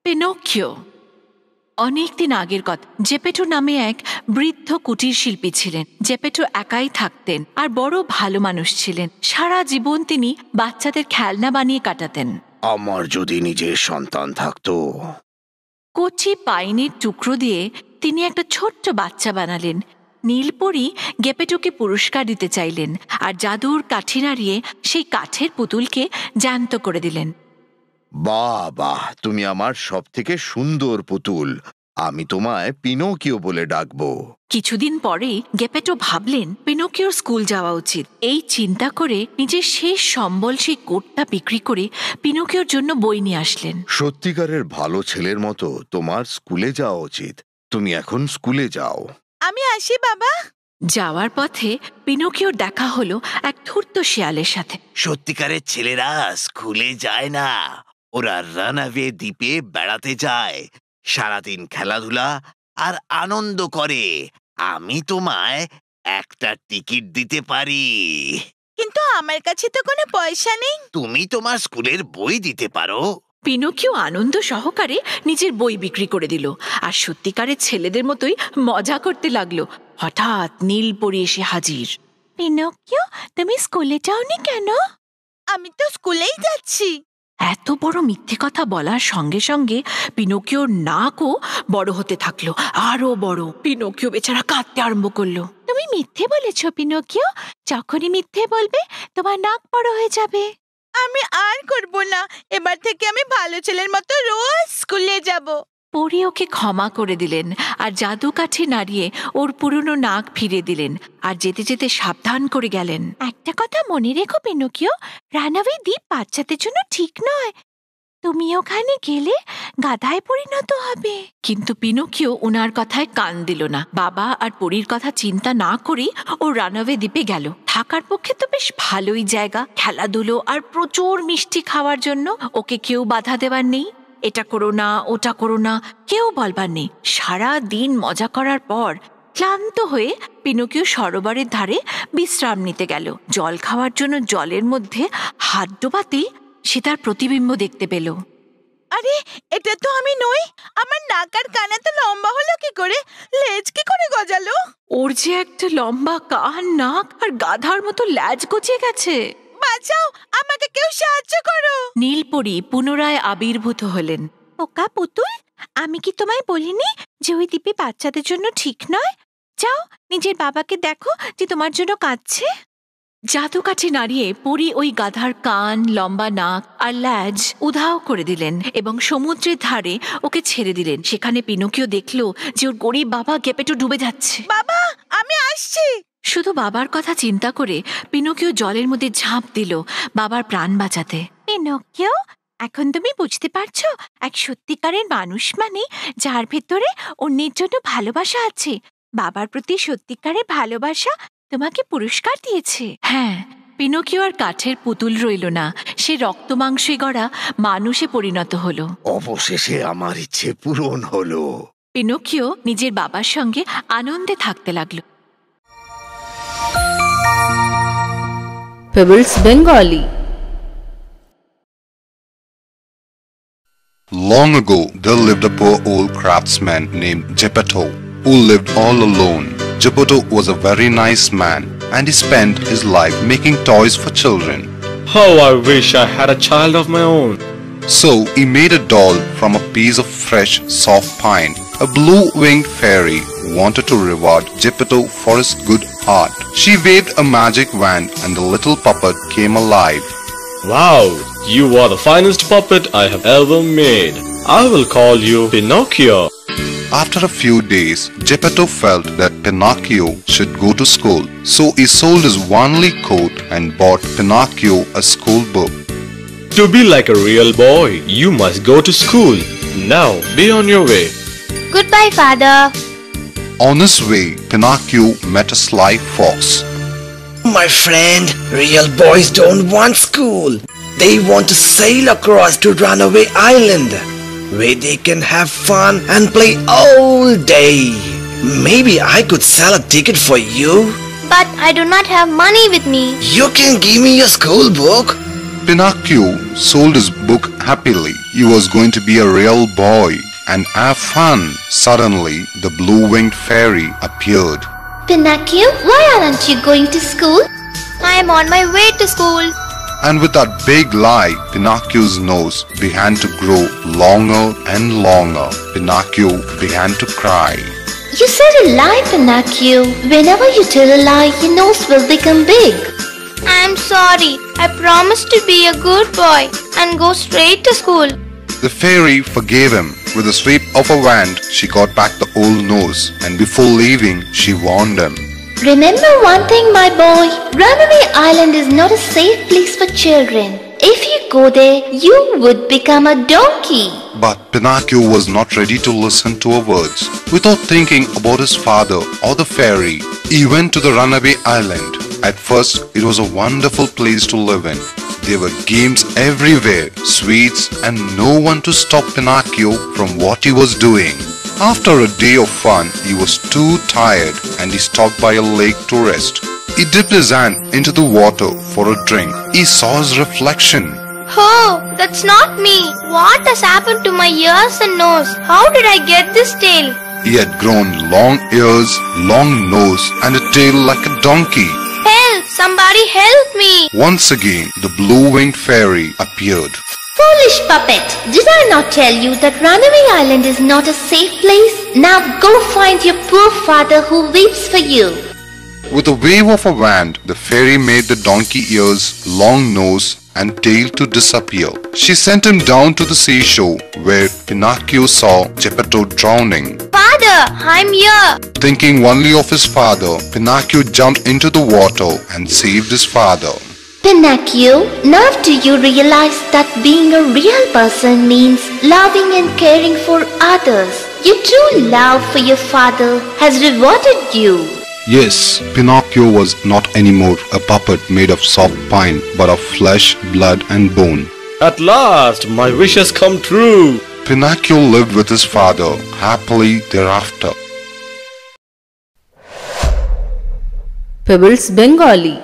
Pinocchio. অনেকদিন আগের কথা। জেপেটো নামে এক বৃদ্ধ কুটির শিল্পী ছিলেন। জেপেটো একাই থাকতেন আর বড় ভালো মানুষ ছিলেন। সারা জীবন তিনি বাচ্চাদের খেলনা বানিয়ে কাটাতেন। আমার যদি নিজের সন্তান থাকতো। কচি পাইনের টুকরো দিয়ে তিনি একটা ছোট্ট বাচ্চা বানালেন। নীলপরি গেপেটোকে পুরস্কার দিতে চাইলেন আর জাদুর কাঠি নাড়িয়ে সেই কাঠের পুতুলকে জ্যান্ত করে দিলেন। বাহ বাহ, তুমি আমার সব থেকে সুন্দর পুতুল। আমি তোমায় পিনোকিও বলে ডাকবো। কিছুদিন পরেই গেপেটো ভাবলেন পিনোকিওর স্কুল যাওয়া উচিত। এই চিন্তা করে নিজের শেষ সম্বল সেই কোটটা বিক্রি করে পিনোকিওর জন্য বই নিয়ে আসলেন। সত্যিকারের ভালো ছেলের মতো তোমার স্কুলে যাওয়া উচিত। তুমি এখন স্কুলে যাও। আমি আসি বাবা। যাওয়ার পথে পিনোকিওর দেখা হলো এক ধূর্ত শিয়ালের সাথে। সত্যিকারের ছেলেরা স্কুলে যায় না, ওরা রানওয়ে দ্বীপে বেড়াতে যায়, সারাদিন খেলাধুলা আর আনন্দ করে। আমি তোমায় একটা টিকিট দিতে পারি। কিন্তু আমার কাছে তো কোনো পয়সা নেই। তুমি তোমার স্কুলের বই দিতে পারো। পিনোকিও আনন্দ সহকারে নিজের বই বিক্রি করে দিল আর সত্যিকারের ছেলেদের মতোই মজা করতে লাগলো। হঠাৎ নীলপরি এসে হাজির। পিনোকিও, তুমি স্কুলে যাওনি কেন? আমি তো স্কুলেই যাচ্ছি। এত বড় মিথ্যে কথা বলার সঙ্গে সঙ্গে পিনোকিওর নাকও বড় হতে থাকলো, আরো বড়। পিনোকিও বেচারা কাঁদতে আরম্ভ করলো। তুমি মিথ্যে বলেছ পিনোকিও। যখনই মিথ্যে বলবে তোমার নাক বড় হয়ে যাবে। আমি আর করব না। এবার থেকে আমি ভালো ছেলের মতো রোজ স্কুলে যাব। পরি ওকে ক্ষমা করে দিলেন আর জাদু কাঠি নাড়িয়ে ওর পুরনো নাক ফিরে দিলেন আর যেতে যেতে সাবধান করে গেলেন। একটা কথা মনে রেখো পিনোকিও, রানওয়ে দ্বীপ বাচ্চাদের জন্য ঠিক নয়। তুমি ওখানে গেলে গাধায় পরিণত হবে। কিন্তু পিনোকিও ওনার কথায় কান দিল না। বাবা আর পরীর কথা চিন্তা না করে ও রানওয়ে দ্বীপে গেল। থাকার পক্ষে তো বেশ ভালোই জায়গা, খেলাধুলো আর প্রচুর মিষ্টি খাওয়ার জন্য। ওকে কেউ বাধা দেবার নেই, এটা করো না ওটা করো না কেউ বলবার নেই। সারা দিন মজা করার পর ক্লান্ত হয়ে পিনোকিও সরোবরের ধারে বিশ্রাম নিতে গেল। জল খাওয়ার জন্য জলের মধ্যে হাত ডোবাতেই সে তার প্রতিবিম্ব দেখতে পেল। আরে, এটা তো আমি নই। আমার নাক আর কান এত লম্বা হলো কি করে? লেজ কি করে গজালো? ওর যে একটা লম্বা কান, নাক আর গাধার মতো ল্যাজ গজিয়ে গেছে। বাঁচাও, আমাকে কেউ সাহায্য করো। নীলপরি পুনরায় আবির্ভূত হলেন। ওকা পুতুল, আমি কি তোমায় বলিনি যে ওই দ্বীপে বাচ্চাদের জন্য ঠিক নয়? যাও, নিজের বাবাকে দেখো যে তোমার জন্য কাঁদছে। জাদু কাঠি নাড়িয়ে পরি ওই গাধার কান, লম্বা নাক আর ল্যাজ উধাও করে দিলেন এবং সমুদ্রের ধারে ওকে ছেড়ে দিলেন। সেখানে পিনোকিও দেখল যে ওর গরিব বাবা গেপেটো ডুবে যাচ্ছে। বাবা, আমি আসছি। শুধু বাবার কথা চিন্তা করে পিনোকিও জলের মধ্যে ঝাঁপ দিল বাবার প্রাণ বাঁচাতে। পিনোকিও, এখন তুমি বুঝতে পারছো এক সত্যিকারের মানুষ মানে যার ভেতরে অন্যের জন্য ভালোবাসা আছে। বাবার প্রতি সত্যিকারের ভালোবাসা তোমাকে পুরস্কার দিয়েছে। হ্যাঁ, পিনোকিও আর কাঠের পুতুল রইল না, সে রক্ত মাংসে গড়া মানুষে পরিণত হলো। অবশেষে আমার ইচ্ছে পূরণ হলো। পিনোকিও নিজের বাবার সঙ্গে আনন্দে থাকতে লাগলো। Pebbles Bengali. Long ago, there lived a poor old craftsman named Geppetto, who lived all alone. Geppetto was a very nice man, and he spent his life making toys for children. How I wish I had a child of my own. So he made a doll from a piece of fresh, soft pine. A blue-winged fairy wanted to reward Geppetto for his good heart. She waved a magic wand and the little puppet came alive. Wow, you are the finest puppet I have ever made. I will call you Pinocchio. After a few days, Geppetto felt that Pinocchio should go to school. So he sold his only coat and bought Pinocchio a school book. To be like a real boy, you must go to school. Now, be on your way. Goodbye, father. On his way, Pinocchio met a sly fox. My friend, real boys don't want school. They want to sail across to Runaway Island, where they can have fun and play all day. Maybe I could sell a ticket for you. But I do not have money with me. You can give me your school book. Pinocchio sold his book happily. He was going to be a real boy and have fun. Suddenly, the blue-winged fairy appeared. Pinocchio, why aren't you going to school? I am on my way to school. And with that big lie, Pinocchio's nose began to grow longer and longer. Pinocchio began to cry. You said a lie, Pinocchio. Whenever you tell a lie, your nose will become big. I'm sorry. I promised to be a good boy and go straight to school. The fairy forgave him. With a sweep of a wand, she got back the old nose, and before leaving, she warned him. Remember one thing, my boy. Runaway Island is not a safe place for children. If you go there, you would become a donkey. But Pinocchio was not ready to listen to her words. Without thinking about his father or the fairy, he went to the runaway island. At first, it was a wonderful place to live in. There were games everywhere, sweets, and no one to stop Pinocchio from what he was doing. After a day of fun, he was too tired and he stopped by a lake to rest. He dipped his hand into the water for a drink. He saw his reflection. Oh, that's not me. What has happened to my ears and nose? How did I get this tail? He had grown long ears, long nose, and a tail like a donkey. Help! Somebody help me! Once again, the blue-winged fairy appeared. Foolish puppet! Did I not tell you that Runaway Island is not a safe place? Now go find your poor father who weeps for you. With a wave of a wand, the fairy made the donkey ears, long nose, and tail to disappear. She sent him down to the seashore, where Pinocchio saw Geppetto drowning. Father, I'm here! Thinking only of his father, Pinocchio jumped into the water and saved his father. Pinocchio, now do you realize that being a real person means loving and caring for others? Your true love for your father has rewarded you. Yes, Pinocchio was not anymore a puppet made of soft pine, but of flesh, blood and bone. At last, my wish has come true. Pinocchio lived with his father happily thereafter. Pebbles Bengali.